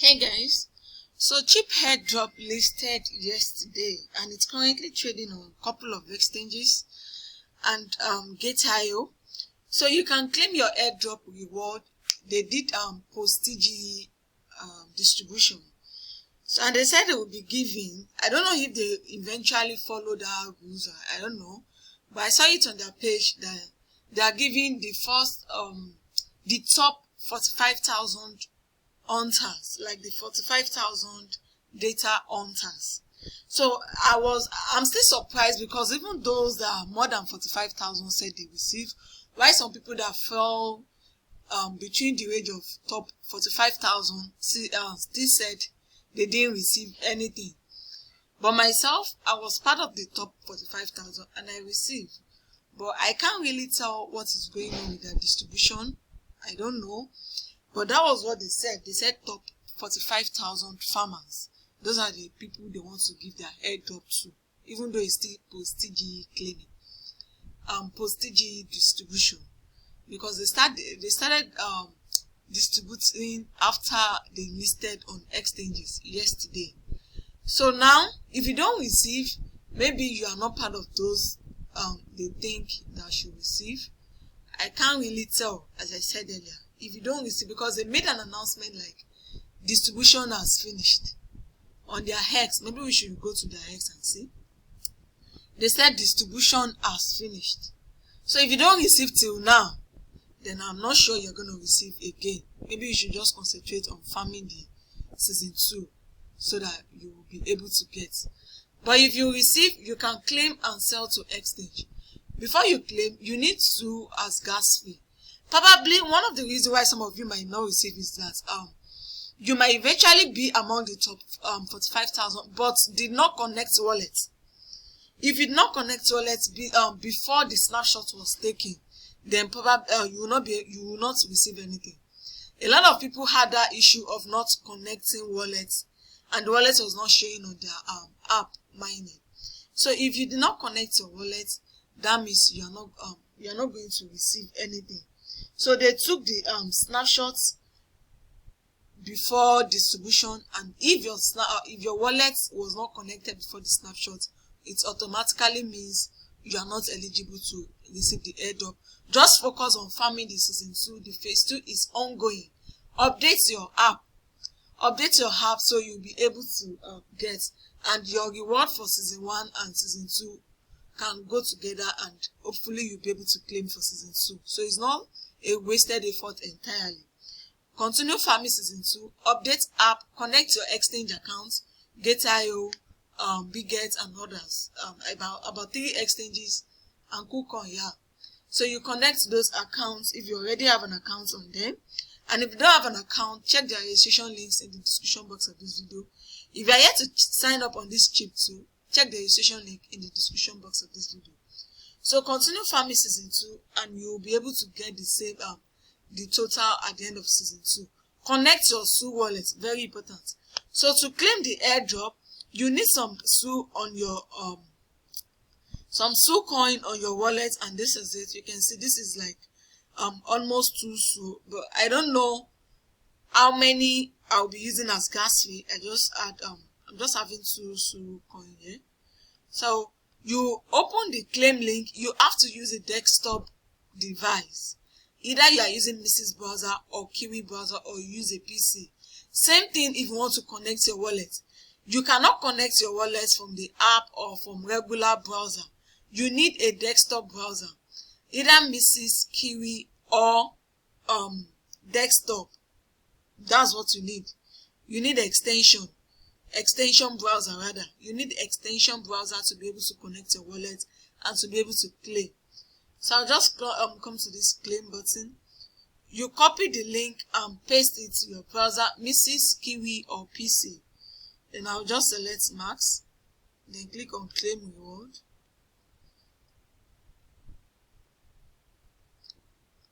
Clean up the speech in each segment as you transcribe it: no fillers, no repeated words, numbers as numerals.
Hey guys, so Chirp Airdrop listed yesterday and it's currently trading on a couple of exchanges and Gate.io. So you can claim your airdrop reward. They did postage distribution. So and they said they will be giving, I don't know if they eventually followed our rules, I don't know, but I saw it on their page that they are giving the first the top 45,000 hunters, like the 45,000 data hunters. So I'm still surprised because even those that are more than 45,000 said they received, while some people that fell between the range of top 45,000 still said they didn't receive anything. But myself, I was part of the top 45,000 and I received. But I can't really tell what is going on with that distribution. I don't know. But that was what they said. They said top 45,000 farmers. Those are the people they want to give their airdrop to, even though it's still postage claiming, postage distribution, because they started distributing after they listed on exchanges yesterday. So now, if you don't receive, maybe you are not part of those they think that should receive. I can't really tell, as I said earlier. If you don't receive, because they made an announcement like distribution has finished on their X. Maybe we should go to their X and see. They said distribution has finished. So if you don't receive till now, then I'm not sure you're going to receive again. Maybe you should just concentrate on farming the season 2 so that you will be able to get. But if you receive, you can claim and sell to exchange. Before you claim, you need to as gas fee. Probably one of the reasons why some of you might not receive is that you might eventually be among the top 45,000 but did not connect wallet. If you did not connect wallet before the snapshot was taken, then probably you will not receive anything. A lot of people had that issue of not connecting wallets and the wallet was not showing on their app mining. So if you did not connect your wallet, that means you are not going to receive anything. So they took the snapshots before distribution, and if your wallet was not connected before the snapshot, it automatically means you are not eligible to receive the airdrop. Just focus on farming the season 2. The phase 2 is ongoing. Update your app. Update your app so you'll be able to get, and your reward for season 1 and season 2 can go together, and hopefully you'll be able to claim for season 2. So it's not a wasted effort entirely. Continue farming season 2, update app, connect your exchange accounts, Gate.io, Biget and others. About 3 exchanges and KuCoin, yeah. So you connect those accounts if you already have an account on them. And if you don't have an account, check the registration links in the description box of this video. If you are yet to sign up on this chip too, check the registration link in the description box of this video. So continue farming season 2 and you will be able to get the same the total at the end of season 2. Connect your SU wallet, very important. So to claim the airdrop, you need some SU on your some SU coin on your wallet, and this is it. You can see this is like almost 2 SU, but I don't know how many I'll be using as gas fee. I'm just having 2 SU coin here. So you open the claim link. You have to use a desktop device. Either you are using Mrs. browser or Kiwi browser, or you use a PC. Same thing if you want to connect your wallet. You cannot connect your wallet from the app or from regular browser. You need a desktop browser. Either Mrs. Kiwi or desktop. That's what you need. You need extension browser rather. You need extension browser to be able to connect your wallet and to be able to claim. So I'll just come to this claim button. You copy the link and paste it to your browser, Mrs. Kiwi or PC. Then I'll just select Max. Then click on claim reward.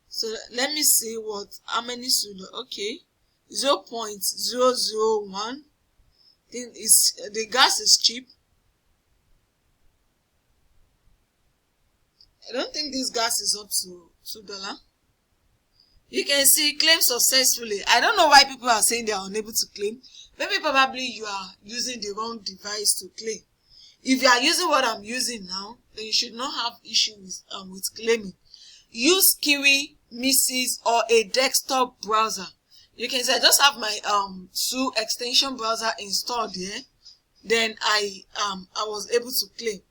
So let me see how many SU. Okay, 0.001. The gas is cheap. I don't think this gas is up to $2. You can see claim successfully. I don't know why people are saying they are unable to claim. Maybe probably you are using the wrong device to claim. If you are using what I'm using now, then you should not have issues with claiming. Use Kiwi, Mrs. or a desktop browser. You can say I just have my SU extension browser installed here. Then I was able to claim.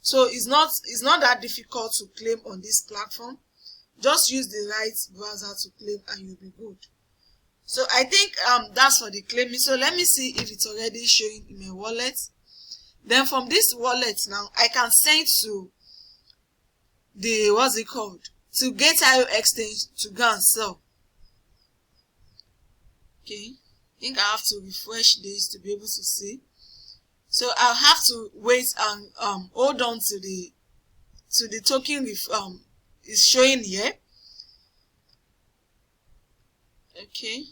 So it's not that difficult to claim on this platform. Just use the right browser to claim and you'll be good. So I think that's for the claiming. So let me see if it's already showing in my wallet. Then from this wallet now, I can send to the, what's it called? To Get.io exchange to go and sell. Okay. I think I have to refresh this to be able to see. So I'll have to wait and hold on to the token is showing here. Okay.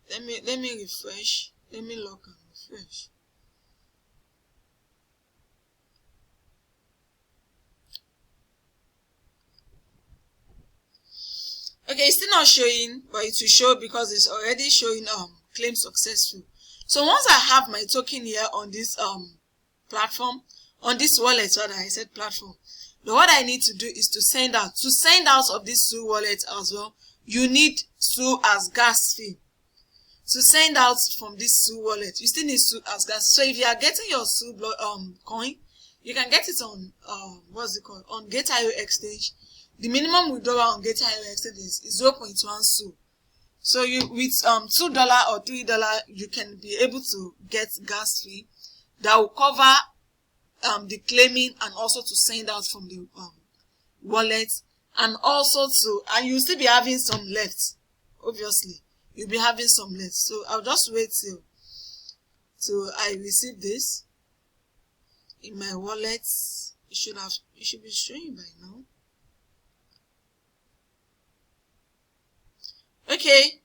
Let me refresh. Let me log and refresh. Okay, it's still not showing, but it will show because it's already showing claim successful. So once I have my token here on this platform, on this wallet, rather, I said platform. Now what I need to do is to send out. To send out of this SU wallet as well, you need SU as gas fee. To send out from this SU wallet, you still need SU as gas. So if you are getting your SU coin, you can get it on what's it called? On Get.io exchange. The minimum withdrawal on Get.io exchange is 0.1 SU. So you with $2 or $3, you can be able to get gas fee that will cover the claiming and also to send out from the wallet, and also and you'll still be having some left. Obviously, you'll be having some left. So I'll just wait till I receive this in my wallet. It should be showing by now. Okay.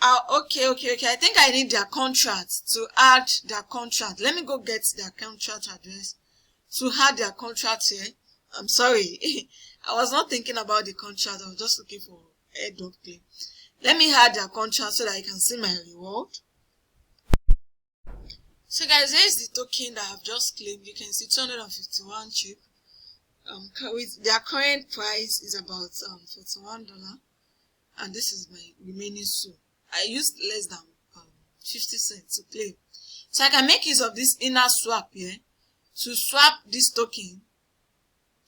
Okay. I think I need their contract to add their contract. Let me go get their contract address to add their contract here. I'm sorry. I was not thinking about the contract. I was just looking for airdrop claim. Let me add their contract so that I can see my reward. So guys, here's the token that I've just claimed. You can see 251 chip. With their current price is about $41. And this is my remaining SU. I used less than 50 cents to claim. So I can make use of this inner swap here to swap this token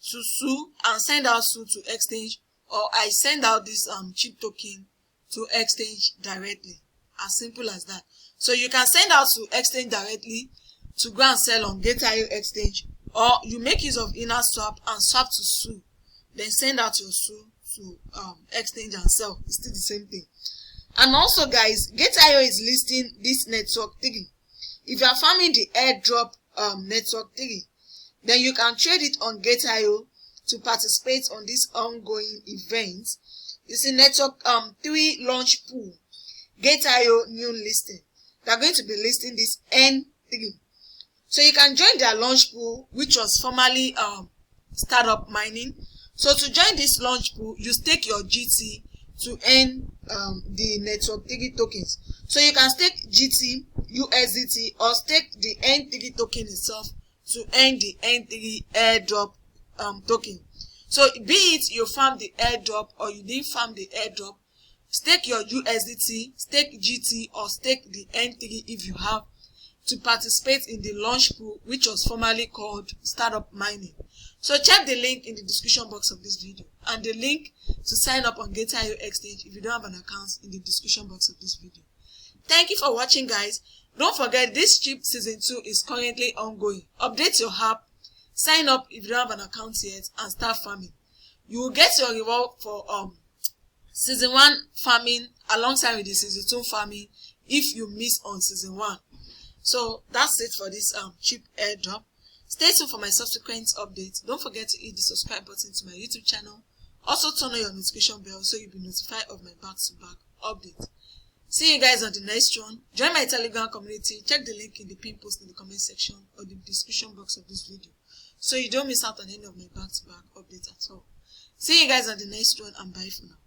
to SU and send out SU to exchange, or I send out this chip token to exchange directly. As simple as that. So you can send out to exchange directly to go and sell on Get.io exchange, or you make use of inner swap and swap to SU, then send out your SU to exchange and sell. It's still the same thing. And also guys, Get.io is listing this network thingy. If you are farming the airdrop network thingy, then you can trade it on Get.io to participate on this ongoing event. You see network 3 launch pool, Get.io new listing. They're going to be listing this N3. So you can join their launch pool, which was formerly startup mining. So to join this launch pool, you stake your GT to earn the network 3 tokens. So you can stake GT, USDT, or stake the N3 token itself to earn the N3 airdrop token. So be it you farm the airdrop or you didn't farm the airdrop, stake your USDT, stake GT, or stake the N3 if you have, to participate in the launch pool, which was formerly called startup mining. So check the link in the description box of this video, and the link to sign up on Get.io exchange if you don't have an account in the description box of this video. Thank you for watching guys. Don't forget this Chirp season 2 is currently ongoing. Update your app, sign up if you don't have an account yet, and start farming. You will get your reward for season 1 farming alongside with the season 2 farming if you miss on season 1. So that's it for this Chirp airdrop. Stay tuned for my subsequent updates. Don't forget to hit the subscribe button to my YouTube channel. Also turn on your notification bell so you'll be notified of my back-to-back updates. See you guys on the next one. Join my Telegram community. Check the link in the pin post in the comment section or the description box of this video, so you don't miss out on any of my back-to-back updates at all. See you guys on the next one, and bye for now.